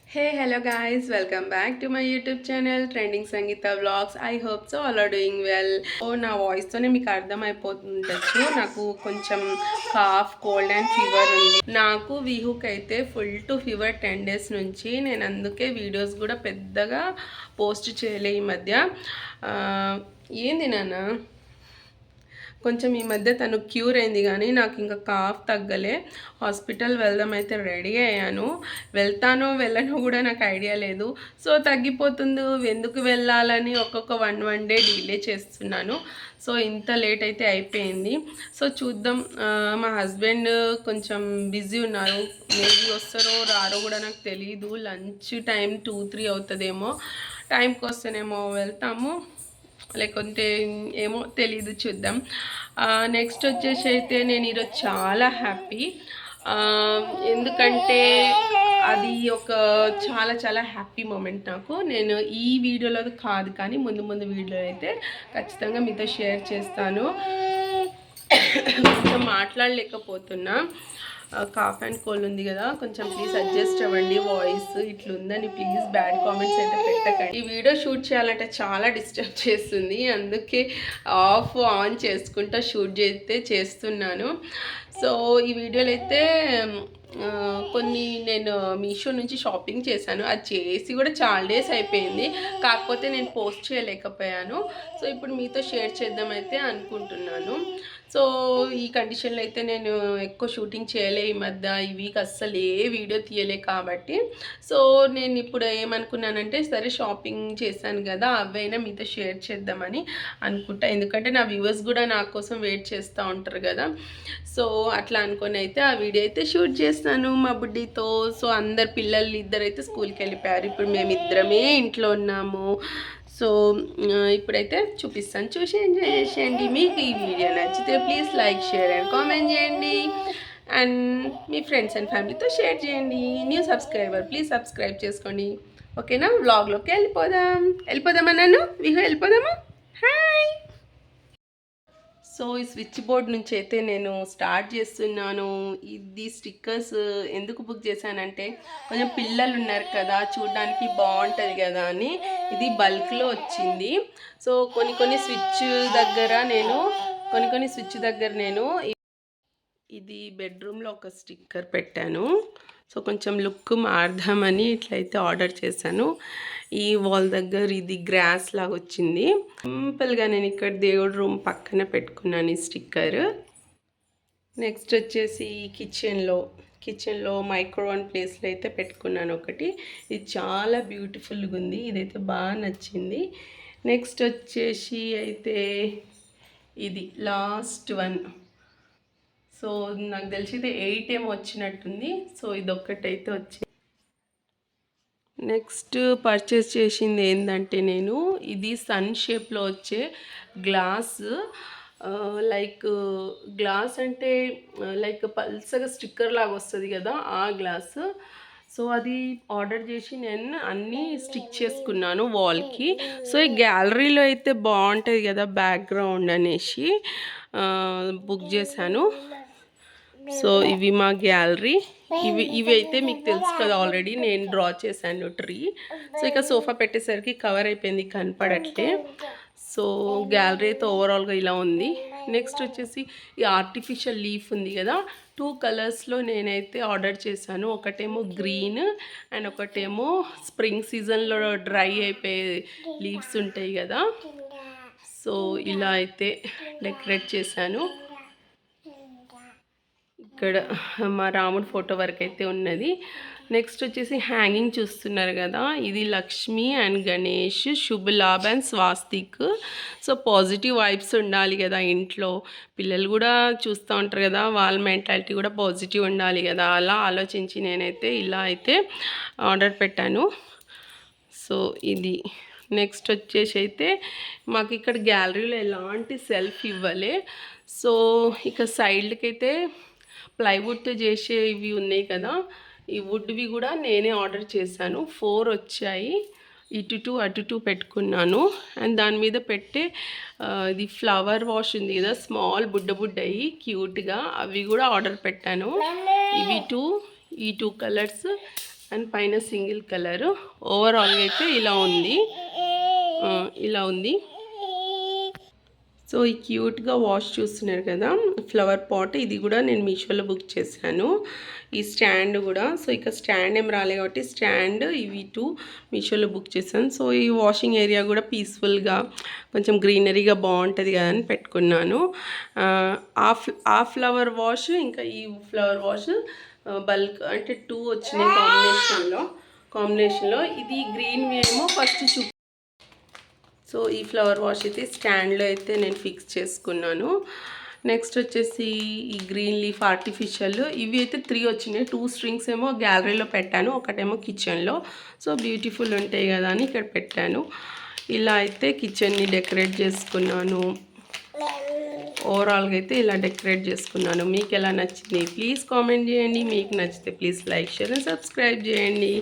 Hey, hello guys, welcome back to my YouTube channel Trending Sangeeta Vlogs. I hope so all are doing well. నా వాయిస్తోనే మీకు అర్థమైపోతుండొచ్చు, నాకు కొంచెం cough cold and fever ఉంది. నాకు వీహుకి అయితే full to fever 10 days నుంచి. నేను అందుకే వీడియోస్ కూడా పెద్దగా పోస్ట్ చేయలే ఈ మధ్య. ఏంది నాన్న కొంచెం ఈ మధ్య తను క్యూర్ అయింది, కానీ నాకు ఇంకా కాఫ్ తగ్గలే. హాస్పిటల్ వెళ్దాం అయితే రెడీ అయ్యాను. వెళ్తానో వెళ్ళనో కూడా నాకు ఐడియా లేదు. సో తగ్గిపోతుంది, ఎందుకు వెళ్ళాలని ఒక్కొక్క వన్ డే డిలే చేస్తున్నాను. సో ఇంత లేట్ అయితే అయిపోయింది. సో చూద్దాం. మా హస్బెండ్ కొంచెం బిజీ ఉన్నారు, మేబీ వస్తారో రారో కూడా నాకు తెలీదు. లంచ్ టైం 2-3 అవుతుందేమో. టైంకి వస్తేనేమో వెళ్తాము, లేకుంటే ఏమో తెలీదు, చూద్దాం. నెక్స్ట్ వచ్చేసి అయితే నేను ఈరోజు చాలా హ్యాపీ. ఎందుకంటే అది ఒక చాలా చాలా హ్యాపీ మూమెంట్ నాకు. నేను ఈ వీడియోలో కాదు, కానీ ముందు వీడియోలో అయితే ఖచ్చితంగా మీతో షేర్ చేస్తాను. కొంచెం మాట్లాడలేకపోతున్నా, కాఫ్ అండ్ కోల్డ్ ఉంది కదా, కొంచెం ప్లీజ్ అడ్జస్ట్ అవ్వండి. వాయిస్ ఇట్లుందని ప్లీజ్ బ్యాడ్ కామెంట్స్ అయితే పెట్టకండి. ఈ వీడియో షూట్ చేయాలంటే చాలా డిస్టర్బ్ చేస్తుంది, అందుకే ఆఫ్ ఆన్ చేసుకుంటా షూట్ చేస్తున్నాను. సో ఈ వీడియోలో అయితే కొన్ని నేను మీషో నుంచి షాపింగ్ చేశాను. అది చేసి కూడా చాలా డేస్ అయిపోయింది, కాకపోతే నేను పోస్ట్ చేయలేకపోయాను. సో ఇప్పుడు మీతో షేర్ చేద్దామైతే అనుకుంటున్నాను. సో ఈ కండిషన్లో అయితే నేను ఎక్కువ షూటింగ్ చేయలే ఈ మధ్య. ఈ వీక్ అస్సలు ఏ వీడియో తీయలే కాబట్టి సో నేను ఇప్పుడు ఏమనుకున్నానంటే, సరే షాపింగ్ చేశాను కదా, అవైనా మీతో షేర్ చేద్దామని అనుకుంటా. ఎందుకంటే నా వ్యూవర్స్ కూడా నా కోసం వెయిట్ చేస్తూ ఉంటారు కదా. సో అట్లా అనుకొని అయితే ఆ వీడియో అయితే షూట్ చేస్తాను మా బుడ్డితో. సో అందరు పిల్లలు ఇద్దరైతే స్కూల్కి వెళ్ళిపోయారు, ఇప్పుడు మేమిద్దరమే ఇంట్లో ఉన్నాము. సో ఇప్పుడైతే చూపిస్తాను, చూసి ఎంజాయ్ చేసేయండి. మీకు ఈ వీడియో నచ్చితే please like, share and comment చేయండి. అండ్ మీ ఫ్రెండ్స్ అండ్ ఫ్యామిలీతో షేర్ చేయండి. న్యూ సబ్స్క్రైబర్ ప్లీజ్ సబ్స్క్రైబ్ చేసుకోండి. ఓకేనా? వ్లాగ్లోకి వెళ్ళిపోదామా నన్ను విహు, వెళ్ళిపోదామా? హాయ్. సో ఈ స్విచ్ బోర్డ్ నుంచి అయితే నేను స్టార్ట్ చేస్తున్నాను. ఇది స్టిక్కర్స్ ఎందుకు బుక్ చేశానంటే, కొంచెం పిల్లలు ఉన్నారు కదా, చూడడానికి బాగుంటుంది కదా అని ఇది బల్క్లో వచ్చింది. సో కొన్ని స్విచ్ దగ్గర నేను ఇది బెడ్రూమ్లో ఒక స్టిక్కర్ పెట్టాను. సో కొంచెం లుక్ మారుదామని ఇట్లయితే ఆర్డర్ చేశాను. ఈ వాల్ దగ్గర ఇది గ్రాస్ లాగా వచ్చింది. సింపుల్గా నేను ఇక్కడ దేవుడు రూమ్ పక్కన పెట్టుకున్నాను ఈ స్టిక్కర్. నెక్స్ట్ వచ్చేసి కిచెన్లో మైక్రోవన్ ప్లేస్లో అయితే పెట్టుకున్నాను ఒకటి. ఇది చాలా బ్యూటిఫుల్గా ఉంది, ఇదైతే బాగా నచ్చింది. నెక్స్ట్ వచ్చేసి అయితే ఇది లాస్ట్ వన్. సో నాకు తెలిసి 8 ఏమో వచ్చినట్టుంది. సో ఇదొక్కటైతే వచ్చింది. నెక్స్ట్ పర్చేస్ చేసింది ఏంటంటే, నేను ఇది సన్ షేప్లో వచ్చే గ్లాస్, గ్లాస్ అంటే లైక్ పల్సగా స్టిక్కర్ లాగా వస్తుంది కదా, ఆ గ్లాస్. సో అది ఆర్డర్ చేసి నేను అన్నీ స్టిక్ చేసుకున్నాను వాల్కి. సో ఈ గ్యాలరీలో అయితే బాగుంటుంది కదా బ్యాక్గ్రౌండ్ అనేసి బుక్ చేశాను. సో ఇవి మా గ్యాలరీ. ఇవి అయితే మీకు తెలుసు కదా, ఆల్రెడీ నేను డ్రా చేశాను ట్రీ. సో ఇక సోఫా పెట్టేసరికి కవర్ అయిపోయింది, కనపడట్లే. సో గ్యాలరీ అయితే ఓవరాల్గా ఇలా ఉంది. నెక్స్ట్ వచ్చేసి ఈ ఆర్టిఫిషియల్ లీఫ్ ఉంది కదా, 2 కలర్స్లో నేనైతే ఆర్డర్ చేశాను. ఒకటేమో గ్రీన్ అండ్ ఒకటేమో స్ప్రింగ్ సీజన్లో డ్రై అయిపోయే లీవ్స్ ఉంటాయి కదా. సో ఇలా అయితే డెకరేట్ చేశాను. ఇక్కడ మా రాముడు ఫోటో వరకు అయితే ఉన్నది. నెక్స్ట్ వచ్చేసి హ్యాంగింగ్ చూస్తున్నారు కదా, ఇది Lakshmi and Ganesh Shubh Labh and Swastik. So positive vibes ఉండాలి కదా ఇంట్లో, పిల్లలు కూడా చూస్తూ ఉంటారు కదా, వాళ్ళ మెంటాలిటీ కూడా పాజిటివ్ ఉండాలి కదా, అలా ఆలోచించి నేనైతే ఇలా అయితే ఆర్డర్ పెట్టాను. సో ఇది నెక్స్ట్ వచ్చేసి అయితే మాకు ఇక్కడ గ్యాలరీలో ఎలాంటి సెల్ఫ్ ఇవ్వలే. సో ఇక సైడ్కి అయితే ప్లైవుడ్తో చేసే ఇవి ఉన్నాయి కదా, ఈ వుడ్వి కూడా నేనే ఆర్డర్ చేశాను. 4 వచ్చాయి, ఇటు 2 అటు 2 పెట్టుకున్నాను. అండ్ దాని మీద పెట్టే ఇది ఫ్లవర్ వాష్ ఉంది కదా, స్మాల్ బుడ్డయి క్యూట్గా, అవి కూడా ఆర్డర్ పెట్టాను. ఇవి 2 ఈ 2 కలర్స్ అండ్ పైన సింగిల్ కలరు. ఓవరాల్గా అయితే ఇలా ఉంది. సో ఈ క్యూట్గా వాష్ చూస్తున్నారు కదా, ఫ్లవర్ పాట్. ఇది కూడా నేను మీషోలో బుక్ చేశాను. ఈ స్టాండ్ కూడా. సో ఇక స్టాండ్ ఏం రాలేదు కాబట్టి స్టాండ్ ఇవి 2 మీషోలో బుక్ చేశాను. సో ఈ వాషింగ్ ఏరియా కూడా పీస్ఫుల్గా కొంచెం గ్రీనరీగా బాగుంటుంది కదా అని పెట్టుకున్నాను. ఆ ఫ్లవర్ వాష్ ఇంకా ఈ ఫ్లవర్ వాష్ బల్క్ అంటే 2 వచ్చినాయి కాంబినేషన్లో. ఇది గ్రీన్ ఏమో ఫస్ట్ సో ఈ ఫ్లవర్ వాష్ అయితే స్టాండ్లో అయితే నేను ఫిక్స్ చేసుకున్నాను. నెక్స్ట్ వచ్చేసి ఈ గ్రీన్ లీఫ్ ఆర్టిఫిషియల్. ఇవి అయితే 3 వచ్చినాయి. 2 స్ట్రింగ్స్ ఏమో గ్యాలరీలో పెట్టాను, ఒకటేమో కిచెన్లో. సో బ్యూటిఫుల్ ఉంటాయి కదా అని ఇక్కడ పెట్టాను. ఇలా అయితే కిచెన్ని డెకరేట్ చేసుకున్నాను. ఓవరాల్గా అయితే ఇలా డెకరేట్ చేసుకున్నాను. మీకు ఎలా నచ్చింది ప్లీజ్ కామెంట్ చేయండి. మీకు నచ్చితే please like, share and subscribe చేయండి.